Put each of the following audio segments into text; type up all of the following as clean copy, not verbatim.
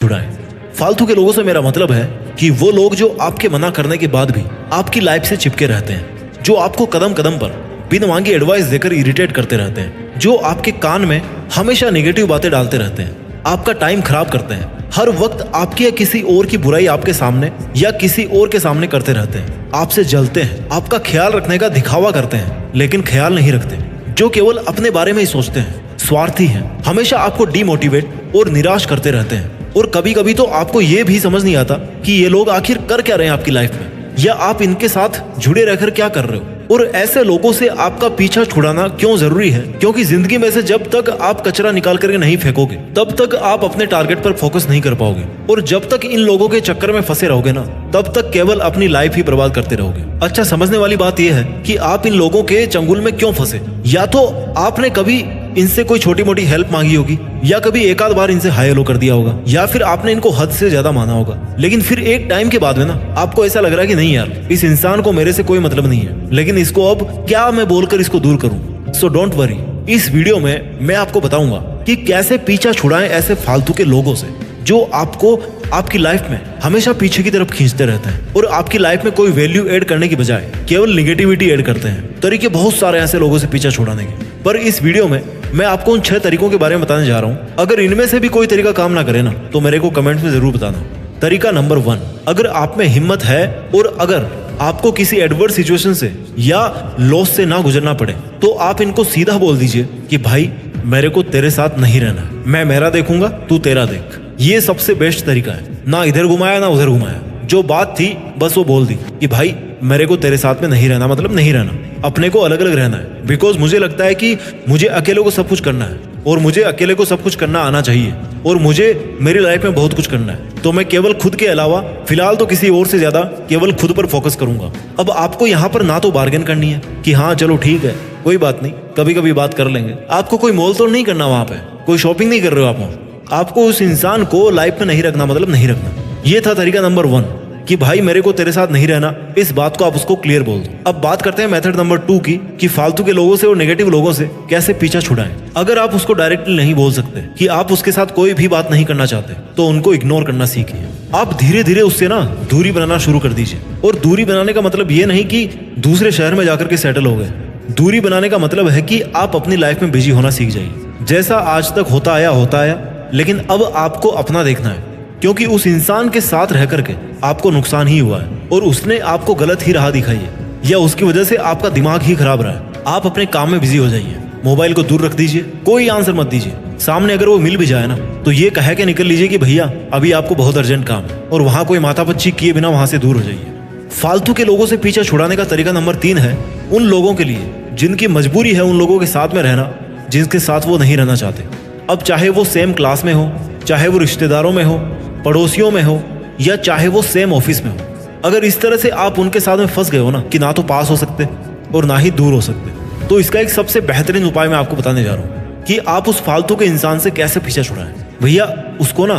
छुड़ाएं। फालतू के लोगों से मेरा मतलब है कि वो लोग जो आपके मना करने के बाद भी आपकी लाइफ से चिपके रहते हैं, जो आपको कदम कदम पर बिन मांगी एडवाइस देकर इरिटेट करते रहते हैं, जो आपके कान में हमेशा नेगेटिव बातें डालते रहते हैं, आपका टाइम खराब करते हैं, हर वक्त आपकी या किसी और की बुराई आपके सामने या किसी और के सामने करते रहते हैं, आपसे जलते हैं, आपका ख्याल रखने का दिखावा करते हैं लेकिन ख्याल नहीं रखते, जो केवल अपने बारे में ही सोचते हैं, स्वार्थी हैं, हमेशा आपको डिमोटिवेट और निराश करते रहते हैं। और कभी कभी तो आपको ये भी समझ नहीं आता कि ये लोग आखिर कर क्या रहे हैं आपकी लाइफ में, या आप इनके साथ जुड़े रहकर क्या कर रहे हो। और ऐसे लोगों से आपका पीछा छुड़ाना क्यों जरूरी है? क्योंकि जिंदगी में से जब तक आप कचरा निकाल करके नहीं फेंकोगे तब तक आप अपने टारगेट पर फोकस नहीं कर पाओगे, और जब तक इन लोगों के चक्कर में फंसे रहोगे ना, तब तक केवल अपनी लाइफ ही बर्बाद करते रहोगे। अच्छा, समझने वाली बात यह है कि आप इन लोगों के चंगुल में क्यों फंसे। या तो आपने कभी इनसे कोई छोटी मोटी हेल्प मांगी होगी, या कभी एक आध बार इनसे हाय हेलो कर दिया होगा, या फिर आपने इनको हद से ज्यादा माना होगा। लेकिन फिर एक टाइम के बाद में ना आपको ऐसा लग रहा है कि नहीं यार, इस इंसान को मेरे से कोई मतलब नहीं है, लेकिन इसको अब क्या मैं बोलकर इसको दूर करूं। सो डोंट वरी, इस वीडियो में मैं आपको बताऊंगा कि कैसे पीछा छुड़ाएं ऐसे फालतू के लोगों से जो आपको आपकी लाइफ में हमेशा पीछे की तरफ खींचते रहते हैं और आपकी लाइफ में कोई वैल्यू ऐड करने की बजाय केवल निगेटिविटी ऐड करते हैं। तरीके बहुत सारे ऐसे लोगों से पीछा छुड़ाने के, पर इस वीडियो में मैं आपको उन 6 तरीकों के बारे में बताने जा रहा हूं। अगर इनमें से भी कोई तरीका काम ना करे ना, तो मेरे को कमेंट में जरूर बताना। तरीका नंबर 1, अगर आप में हिम्मत है और अगर आपको किसी एडवर्स सिचुएशन से या लॉस से ना गुजरना पड़े, तो आप इनको सीधा बोल दीजिए कि भाई मेरे को तेरे साथ नहीं रहना है, मैं मेरा देखूंगा, तू तेरा देख। ये सबसे बेस्ट तरीका है। ना इधर घुमाया ना उधर घुमाया, जो बात थी बस वो बोल दी कि भाई मेरे को तेरे साथ में नहीं रहना, मतलब नहीं रहना, अपने को अलग अलग रहना है। बिकॉज मुझे लगता है कि मुझे अकेले को सब कुछ करना है, और मुझे अकेले को सब कुछ करना आना चाहिए, और मुझे मेरी लाइफ में बहुत कुछ करना है। तो मैं केवल खुद के अलावा फिलहाल तो किसी और से ज्यादा केवल खुद पर फोकस करूंगा। अब आपको यहाँ पर ना तो बार्गेन करनी है कि हाँ चलो ठीक है कोई बात नहीं, कभी कभी बात कर लेंगे, आपको कोई मोल तोड़ नहीं करना, वहां पे कोई शॉपिंग नहीं कर रहे हो आप वहां, आपको उस इंसान को लाइफ में नहीं रखना, मतलब नहीं रखना। ये था तरीका नंबर 1 कि भाई मेरे को तेरे साथ नहीं रहना, इस बात को आप उसको क्लियर बोल दो। अब बात करते हैं मेथड नंबर 2 की, कि फालतू के लोगों से और नेगेटिव लोगों से कैसे पीछा छुड़ाएं। अगर आप उसको डायरेक्टली नहीं बोल सकते कि आप उसके साथ कोई भी बात नहीं करना चाहते, तो उनको इग्नोर करना सीखिए। आप धीरे धीरे उससे ना दूरी बनाना शुरू कर दीजिए। और दूरी बनाने का मतलब ये नहीं कि दूसरे शहर में जाकर के सेटल हो गए। दूरी बनाने का मतलब है कि आप अपनी लाइफ में बिजी होना सीख जाइए। जैसा आज तक होता आया, लेकिन अब आपको अपना देखना है, क्योंकि उस इंसान के साथ रह करके आपको नुकसान ही हुआ है, और उसने आपको गलत ही राह दिखाई है, या उसकी वजह से आपका दिमाग ही खराब रहा है। आप अपने काम में बिजी हो जाइए, मोबाइल को दूर रख दीजिए, कोई आंसर मत दीजिए। सामने अगर वो मिल भी जाए ना, तो ये कह के निकल लीजिए कि भैया अभी आपको बहुत अर्जेंट काम है, और वहां कोई माथापच्ची किए बिना वहां से दूर हो जाइए। फालतू के लोगों से पीछा छुड़ाने का तरीका नंबर 3 है उन लोगों के लिए जिनकी मजबूरी है उन लोगों के साथ में रहना जिनके साथ वो नहीं रहना चाहते। अब चाहे वो सेम क्लास में हो, चाहे वो रिश्तेदारों में हो, पड़ोसियों में हो, या चाहे वो सेम ऑफिस में हो, अगर इस तरह से आप उनके साथ में फंस गए हो ना कि ना तो पास हो सकते और ना ही दूर हो सकते, तो इसका एक सबसे बेहतरीन उपाय मैं आपको बताने जा रहा हूँ कि आप उस फालतू के इंसान से कैसे पीछा छुड़ाएं। भैया उसको ना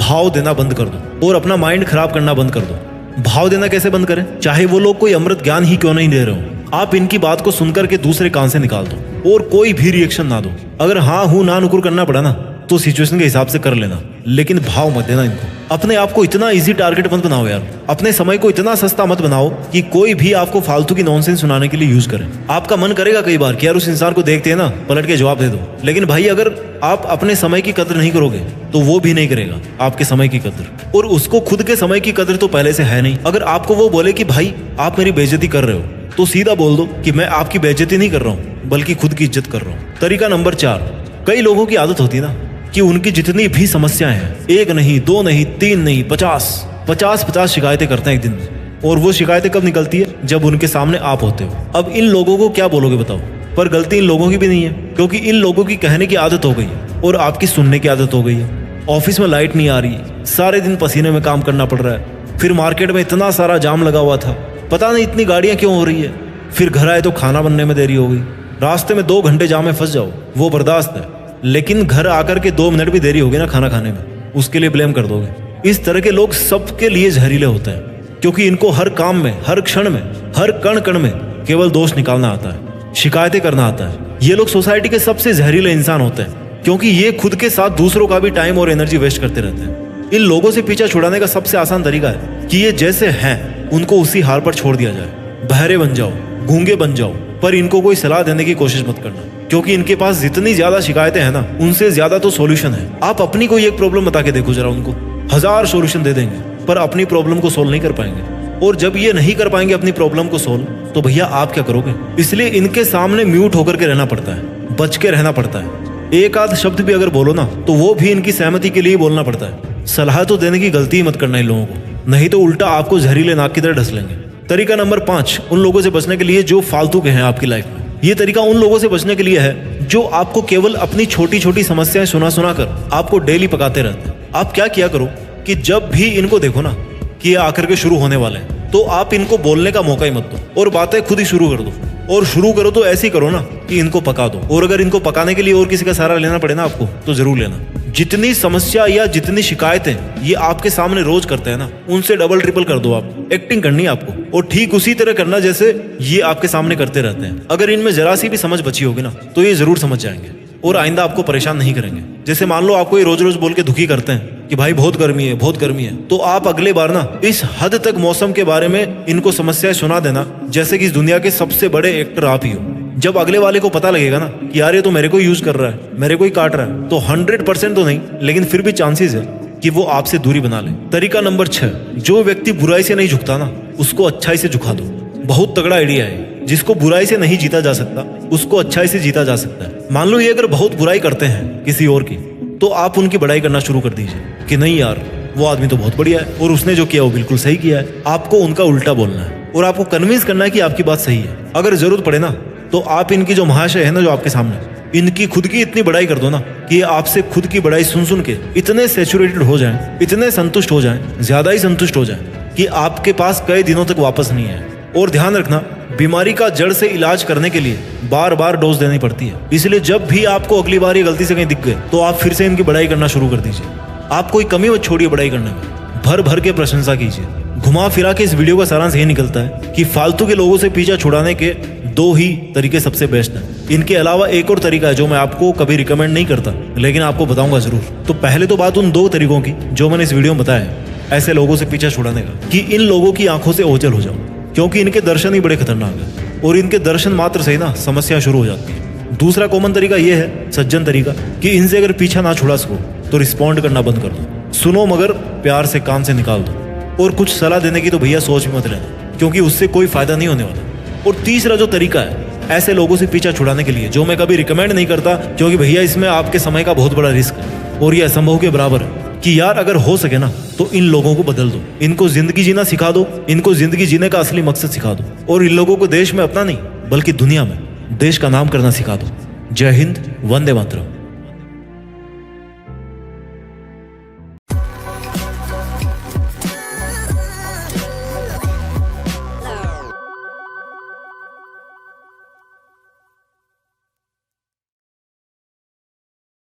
भाव देना बंद कर दो और अपना माइंड खराब करना बंद कर दो। भाव देना कैसे बंद करें? चाहे वो लोग कोई अमृत ज्ञान ही क्यों नहीं दे रहे हो, आप इनकी बात को सुनकर के दूसरे कान से निकाल दो और कोई भी रिएक्शन ना दो। अगर हाँ हूं ना नुकुर करना पड़ा ना, तो सिचुएशन के हिसाब से कर लेना, लेकिन भाव मत देना इनको। अपने आप को इतना इजी टारगेट मत बनाओ यार, अपने समय को इतना सस्ता मत बनाओ कि कोई भी आपको फालतू की नॉनसेंस सुनाने के लिए यूज करे। आपका मन करेगा कई बार कि यार उस इंसान को देखते हैं ना, पलट के जवाब दे दो, लेकिन भाई अगर आप अपने समय की कदर नहीं करोगे तो वो भी नहीं करेगा आपके समय की कदर, और उसको खुद के समय की कदर तो पहले से है नहीं। अगर आपको वो बोले कि भाई आप मेरी बेइज्जती कर रहे हो, तो सीधा बोल दो कि मैं आपकी बेइज्जती नहीं कर रहा हूँ बल्कि खुद की इज्जत कर रहा हूँ। तरीका नंबर 4, कई लोगों की आदत होती है ना कि उनकी जितनी भी समस्याएं हैं, 1 नहीं 2 नहीं 3 नहीं 50 शिकायतें करते हैं एक दिन में, और वो शिकायतें कब निकलती है? जब उनके सामने आप होते हो। अब इन लोगों को क्या बोलोगे बताओ? पर गलती इन लोगों की भी नहीं है, क्योंकि इन लोगों की कहने की आदत हो गई है और आपकी सुनने की आदत हो गई है। ऑफिस में लाइट नहीं आ रही, सारे दिन पसीने में काम करना पड़ रहा है, फिर मार्केट में इतना सारा जाम लगा हुआ था, पता नहीं इतनी गाड़ियां क्यों हो रही है, फिर घर आए तो खाना बनने में देरी हो गई, रास्ते में 2 घंटे जाम में फंस जाओ, वो बर्दाश्त है, लेकिन घर आकर के 2 मिनट भी देरी होगी ना खाना खाने में, उसके लिए ब्लेम कर दोगे। इस तरह के लोग सबके लिए जहरीले होते हैं, क्योंकि इनको हर काम में, हर क्षण में, हर कण कण में केवल दोष निकालना आता है, शिकायतें करना आता है। ये लोग सोसाइटी के सबसे जहरीले इंसान होते हैं, क्योंकि ये खुद के साथ दूसरों का भी टाइम और एनर्जी वेस्ट करते रहते हैं। इन लोगों से पीछा छुड़ाने का सबसे आसान तरीका है कि ये जैसे हैं उनको उसी हाल पर छोड़ दिया जाए। बहरे बन जाओ, गूंगे बन जाओ, पर इनको कोई सलाह देने की कोशिश मत करना, क्योंकि इनके पास जितनी ज्यादा शिकायतें हैं ना, उनसे ज्यादा तो सॉल्यूशन है। आप अपनी कोई एक प्रॉब्लम बता के देखो जरा, उनको 1000 सॉल्यूशन दे देंगे पर अपनी प्रॉब्लम को सोल्व नहीं कर पाएंगे। और जब ये नहीं कर पाएंगे अपनी प्रॉब्लम को सोल्व, तो भैया आप क्या करोगे? इसलिए इनके सामने म्यूट होकर के रहना पड़ता है, बच के रहना पड़ता है। एक आध शब्द भी अगर बोलो ना, तो वो भी इनकी सहमति के लिए बोलना पड़ता है। सलाह तो देने की गलती ही मत करना इन लोगों को, नहीं तो उल्टा आपको जहरीले नाक की तरह ढस लेंगे। तरीका नंबर 5 उन लोगों से बचने के लिए जो फालतू के हैं आपकी लाइफ में। ये तरीका उन लोगों से बचने के लिए है जो आपको केवल अपनी छोटी छोटी समस्याएं सुना सुना कर आपको डेली पकाते रहते हैं। आप क्या किया करो कि जब भी इनको देखो ना कि ये आकर के शुरू होने वाले हैं, तो आप इनको बोलने का मौका ही मत दो और बातें खुद ही शुरू कर दो। और शुरू करो तो ऐसे ही करो ना कि इनको पका दो। और अगर इनको पकाने के लिए और किसी का सहारा लेना पड़े ना आपको, तो जरूर लेना। जितनी समस्या या जितनी शिकायतें ये आपके सामने रोज करते हैं ना, उनसे डबल ट्रिपल कर दो। आप एक्टिंग करनी है आपको, और ठीक उसी तरह करना जैसे ये आपके सामने करते रहते हैं। अगर इनमें जरा सी भी समझ बची होगी ना, तो ये जरूर समझ जाएंगे और आइंदा आपको परेशान नहीं करेंगे। जैसे मान लो आपको ये रोज रोज बोल के दुखी करते हैं कि भाई बहुत गर्मी है, बहुत गर्मी है, तो आप अगले बार ना इस हद तक मौसम के बारे में इनको समस्याएं सुना देना जैसे कि इस दुनिया के सबसे बड़े एक्टर आप ही हो। जब अगले वाले को पता लगेगा ना कि यार ये तो मेरे को यूज कर रहा है, मेरे को ही काट रहा है, तो 100% तो नहीं, लेकिन फिर भी चांसेस है कि वो आपसे दूरी बना ले। तरीका नंबर 6, जो व्यक्ति बुराई से नहीं झुकता ना, उसको अच्छाई से झुका दो। बहुत तगड़ा आइडिया है। जिसको बुराई से नहीं जीता जा सकता, उसको अच्छाई से जीता जा सकता है। मान लो ये अगर बहुत बुराई करते हैं किसी और की, तो आप उनकी बड़ाई करना शुरू कर दीजिए कि नहीं यार, वो आदमी तो बहुत बढ़िया है और उसने जो किया वो बिल्कुल सही किया है। आपको उनका उल्टा बोलना है और आपको कन्विंस करना है कि आपकी बात सही है। अगर जरूरत पड़े ना, तो आप इनकी जो महाशय है ना, जो आपके सामने, इनकी खुद की इतनी बड़ाई कर दो ना कि ये आपसे खुद की बड़ाई सुन सुन के इतने सैचुरेटेड हो जाएं, इतने संतुष्ट हो जाएं, ज्यादा ही संतुष्ट हो जाएं कि आपके पास कई दिनों तक वापस नहीं आए। और ध्यान रखना, बीमारी का जड़ से इलाज करने के लिए बार बार डोज देनी पड़ती है। इसलिए जब भी आपको अगली बार ये गलती से कहीं दिख गए, तो आप फिर से इनकी बड़ाई करना शुरू कर दीजिए। आप कोई कमी मत छोड़िए बड़ाई करने में, भर भर के प्रशंसा कीजिए। घुमा फिरा के इस वीडियो का सारांश यही निकलता है कि फालतू के लोगों से पीछा छुड़ाने के 2 ही तरीके सबसे बेस्ट हैं। इनके अलावा एक और तरीका है जो मैं आपको कभी रिकमेंड नहीं करता, लेकिन आपको बताऊंगा जरूर। तो पहले तो बात उन 2 तरीकों की जो मैंने इस वीडियो में बताया है ऐसे लोगों से पीछा छुड़ाने का, कि इन लोगों की आंखों से ओझल हो जाओ, क्योंकि इनके दर्शन ही बड़े खतरनाक है और इनके दर्शन मात्र से ही ना समस्या शुरू हो जाती है। दूसरा कॉमन तरीका ये है, सज्जन तरीका, कि इनसे अगर पीछा ना छुड़ा सको तो रिस्पॉन्ड करना बंद कर दो। सुनो मगर प्यार से कान से निकाल दो। और कुछ सलाह देने की तो भैया सोच भी मत लेना, क्योंकि उससे कोई फायदा नहीं होने वाला। और तीसरा जो तरीका है ऐसे लोगों से पीछा छुड़ाने के लिए, जो मैं कभी रिकमेंड नहीं करता, क्योंकि भैया इसमें आपके समय का बहुत बड़ा रिस्क है और ये असंभव के बराबर है, कि यार अगर हो सके ना तो इन लोगों को बदल दो, इनको जिंदगी जीना सिखा दो, इनको जिंदगी जीने का असली मकसद सिखा दो, और इन लोगों को देश में अपना नहीं बल्कि दुनिया में देश का नाम करना सिखा दो। जय हिंद, वंदे मातरम।